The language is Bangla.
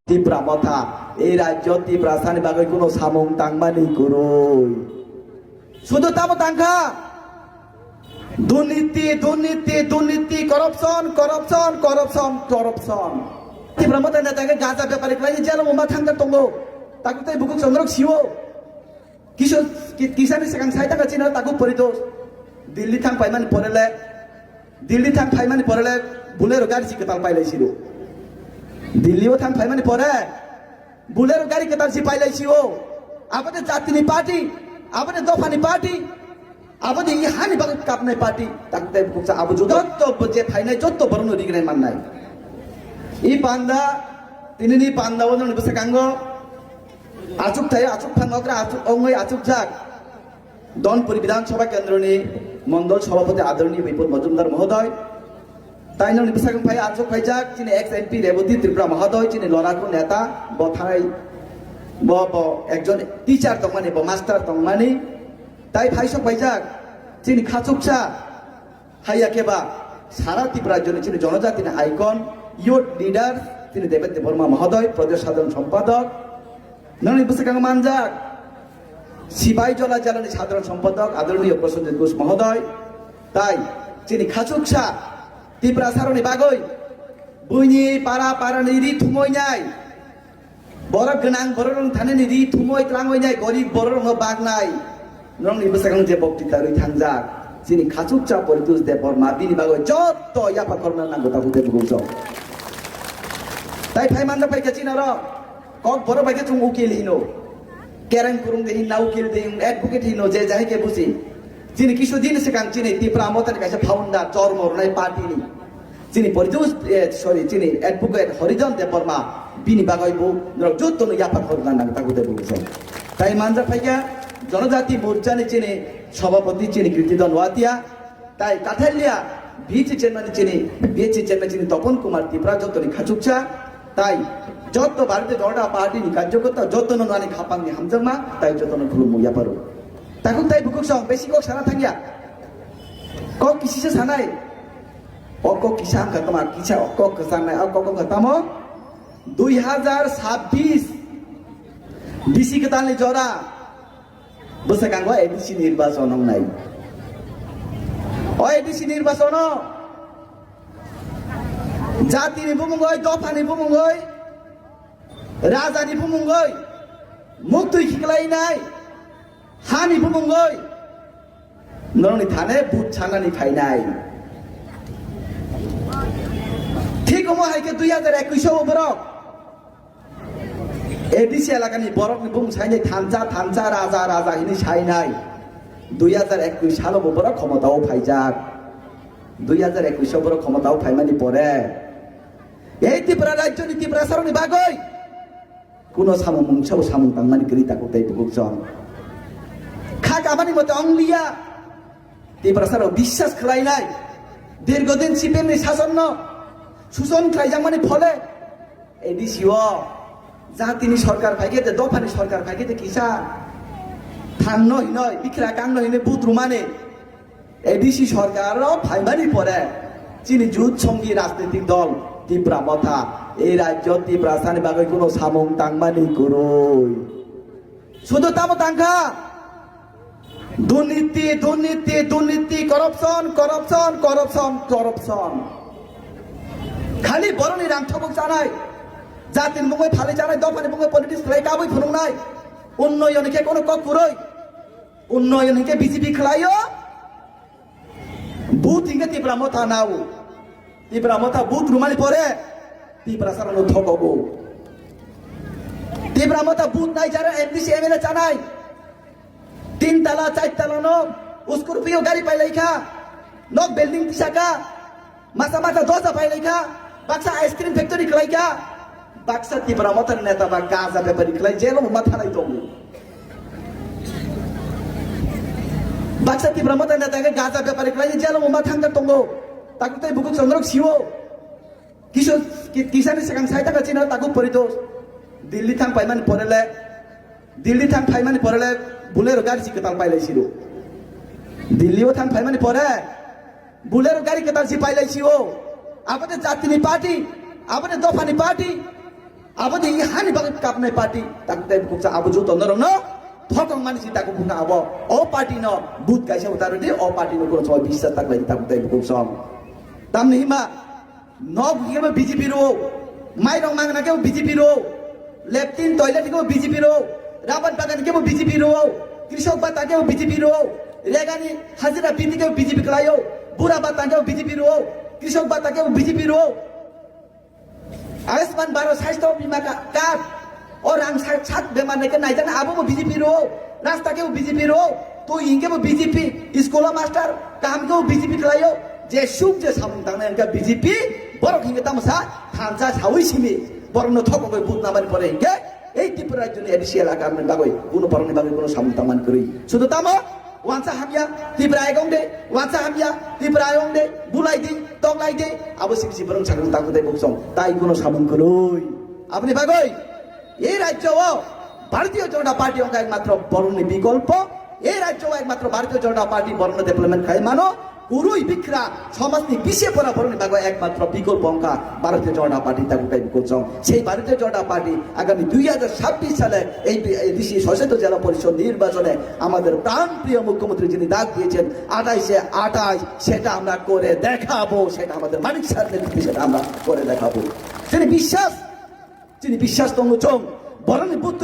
ত্রিপুরা মথা এই রাজ্য ত্রিপুরা স্থানে বাকি কোনো সামং তাংমানি করই শুধু তামো তাংখা দুর্নীতি দুর্নীতি দুর্নীতি corruption corruption corruption corruption Tripura Motha নেতাকে গাঁজা ব্যাপারে ক্লাই জেল মোমা থাংতা তঙ্গো তাকু তাই বুকুক চন্দ্রক সিও কিশোর কিসানি সেখান সাইতা কাছিনা তাকু পরিদোষ দিল্লি থাং পাইমানি পরেলে দিল্লি থাং পাইমানি পরেলে বুলেরো গাড়ি চিকেতাল পাইলাইছিল দিল্লিও থাং ফাইমানি পরে বুলেরো গাড়ি কেতাল সি পাইলাইছিও আমাদের জাতিনি পার্টি আমাদের দফানি পার্টি আমাদের ইহানি বাগ কাপনাই পার্টি তাকতে বুকসা আবু যত যে ফাইনাই যত বরণ রিগনাই মাননাই ই পান্ডা তিনিনি পান্ডা ওজন বসে কাঙ্গ আচুক থাই আচুক ফাঙ্গকরা আচুক অঙ্গই আচুক যাক দনপুর বিধানসভা কেন্দ্রনি মন্ডল সভাপতি আদরণীয় বিপুল মজুমদার মহোদয় তাই নন বিশাখাং ভাই আচক ভাইজাক চিনি এক্স এমপি রেবতী ত্রিপুরা মহোদয় চিনি লড়াকু নেতা বথাই ব একজন টিচার তংমানি ব মাস্টার তংমানি তাই ভাইসক ভাইজাক চিনি খাচুকসা হাইয়া কেবা সারা ত্রিপুরার জন্য চিনি জনজাতির আইকন ইউথ লিডার তিনি দেবেন্দ্র বর্মা মহোদয় প্রদেশ সাধারণ সম্পাদক নন বিশাখাং মানজাক সিপাহী জলা জেলার সাধারণ সম্পাদক আদরণীয় প্রসেনজিৎ ঘোষ মহোদয় তাই চিনি খাচুকসা ত্রিপুরা সারণী বাগৈ বুইনি পাড়া পাড়ানি রি থুমই নাই বড় গনাং বড় রং থানেনি রি থুমই ত্রাংই নাই গরিব বড় রং বাগ নাই নং নিবসাগাং যে বক্তৃতা রই থাংজাক যিনি খাচুকচা পরিতুস দে বর্মা বিনি বাগৈ যত ইয়াপা করনা নাঙ্গো তাকু দে বুগছ তাই ভাই মানদা পাই গেছি না র কক বড় ভাইকে চুং উকিল হিনো কেরেং কুরুং দে হিন না উকিল দে অ্যাডভোকেট হিনো যে যাইকে বুঝি যিনি কিছুদিন সেখান চিনি ত্রিপুরা মতের কাছে ফাউন্ডার চরমর নাই পার্টিনি যিনি পরিদোষ সরি চিনি অ্যাডভোকেট হরিজন দেববর্মা বিনি বাগাইব যত ইয়াপা করনা নাঙ্গো তাকু দে বুগছ তাই মানজা পাইকা জনজাতি মোর্চানি চিনি সভাপতি চিনি কৃতিদন ওয়াতিয়া তাই কাঠালিয়া ভিচি চেয়ারম্যান চিনি বিএচি চেয়ারম্যান চিনি তপন কুমার ত্রিপুরা যতনি খাচুকছা তাই যত ভারতীয় জনতা পার্টিনি কার্যকর্তা যত নানি খাপাংনি হামজামা তাই যত খুলুম মুয়া পারো তাকুন তাই বুকুক সং বেশি কক সারা থাকিয়া কক কিসিসে সানাই অক কিসা আম খাতামা কিসা অক সানাই অক কক খাতামো 2026 ডিসি কেতালনি জরা বসে কাঙ্গ এডিসি নির্বাচন নাই ও এডিসি নির্বাচন জাতিনি বুমুঙ্গই দফানি বুমুঙ্গই রাজানি বুমুঙ্গই মুক্তই খিকলাই নাই হানি বুমুঙ্গই নরনি থানে বুট ছানানি ফাই নাই ঠিক মো হাইকে 2021 বরক এডিসি এলাকানি বরক বুম ছাইনে থানচা থানচা রাজা রাজা হিনি ছাই নাই 2021 সাল বরক ক্ষমতাও ফাইজাক 2021 বরক ক্ষমতাও ফাইমানি পরে এই ত্রিপুরা রাজ্য নি ত্রিপুরা সারণী বাগৈ কোন সামু মুংছাও সামু তাংমানি গরি তাকু তাই বুকজন খা কামানি মতে অংলিয়া ত্রিপুরা সারও বিশ্বাস খাই নাই দীর্ঘদিন সিপিএম নি শাসন শোষণ খাইজাং মানে ফলে এডিসিও জাতিনি সরকার ভাইগেতে দফানি সরকার ভাইগেতে কিসা থান নই নয় বিখরা কাং নই নে বুত রুমানে এডিসি সরকার ফাইমানি পরে চিনি যুদ্ধ সঙ্গী রাজনৈতিক দল ত্রিপুরা মথা এই রাজ্য ত্রিপুরা স্থানে বাগৈ কোনো সামং তাংমানি করই শুধু তামো তাংখা দুর্নীতি দুর্নীতি দুর্নীতি করাপশন করাপশন করাপশন করাপশন খালি বরণি রাং ঠবক জানাই জাতির মুখে ফালি জানাই দফানি মুখে পলিটিক্স খেলাই কাবই ফুনুং নাই উন্নয়নকে কোনো কক পুরই উন্নয়নকে বিজেপি খেলাইও বুথ হিংকে ত্রিপুরা মথা নাও ত্রিপুরা মথা বুথ রুমালি পরে ত্রিপুরা সারানো ঠকবো ত্রিপুরা মথা বুথ নাই যারা এমডিসি এমএলএ জানাই 3 তালা 4 তালা নক স্করপিও গাড়ি পাই লাইখা নক বিল্ডিং দিশাকা মাসা মাসা দোজা পাই লাইখা বাক্সা আইসক্রিম ফ্যাক্টরি খলাইকা বাক্সা ত্রিপুরা মথার নেতা বা গাজা ব্যাপারী খলাই জেল মাথা নাই দম বাক্সা ত্রিপুরা মথার নেতাকে গাজা ব্যাপারী খলাই জেল মাথা থাঙ্গা তঙ্গো তাকু তাই বুকুক চন্দ্রক সিও কিশোর কিসানি সেখান সাইতা কাছিনা তাকু পরিদোষ দিল্লি থাং পাইমানি পরেলে দিল্লি থাং ফাইমানি পরেলে বুলেরো গাড়ি চিকেতাল পাইলাইছিল দিল্লিও থাং ফাইমানি পরে বুলেরো গাড়ি কেতাল সি পাইলাইছিও আমাদের জাতিনি পার্টি আমাদের দফানি party abo di hani bagai kapnai party tak tai buksa abo ju tondorong no thokong manisi tak buka abo o party no but kaisa utaru di o party no kono soy bisa tak lai tak tai buksa tam ni ma no bukiama BJP ro mai rong mangna ke BJP ro লেফটিন toilet কেও বিজেপি রো রাবার বাগান কেও বিজেপি রো কৃষক বাতা কেও বিজেপি রো রেগানি হাজিরা বিধি কেও বিজেপি কলায়ো বুড়া বাতা কেও বিজেপি রো কৃষক বাতা কেও বিজেপি রো আয়ুষ্মান ভারত স্বাস্থ্য বীমা কার্ড ও রাং ছাত বেমার নেকে নাইজান আবো বিজেপি রো রাস্তা কেও বিজেপি রো তো ইনকে বিজেপি স্কুল মাস্টার কাম কেও বিজেপি কলায়ো যে সুখ যে সামন তাংনা এনকা বিজেপি বড় কিংগে তামসা থানসা সাউই সিমি বরণ থকই বুধ নামার পরে গে এই ত্রিপুরা রাজ্যে এডিসিয়াল আকারনে বাগৈ কোনো বরণে বাগৈ কোনো সামতামান করি শুধু তামো ওয়ানসা হামিয়া ত্রিপুরা আইগং দে ওয়ানসা হামিয়া ত্রিপুরা আইগং দে বুলাই দে তংলাই দে আবশ্যক জীবন সাগন তাকুতে বকসং তাই কোনো সামন করই আপনি বাগৈ এই রাজ্য ভারতীয় জনতা পার্টি অঙ্ক একমাত্র বরণে বিকল্প এই রাজ্য একমাত্র ভারতীয় জনতা পার্টি বরণ ডেভেলপমেন্ট খাই মানো পুরোই বিক্রা সমাজনি পিছিয়ে পড়া বরণে বাগৈ একমাত্র বিকল্প অঙ্কা ভারতীয় জনতা পার্টি তাকুটাই করছং সেই ভারতীয় জনতা পার্টি আগামী 2026 সালে এই ঋষি সচেতন জেলা পরিষদ নির্বাচনে আমাদের প্রাণপ্রিয় মুখ্যমন্ত্রী যিনি ডাক দিয়েছেন 28 সেটা আমরা করে দেখাবো সেটা আমাদের মানিক স্যার নেতৃত্বে সেটা আমরা করে দেখাবো তিনি বিশ্বাস তঙ্গচং বরণে বুদ্ধ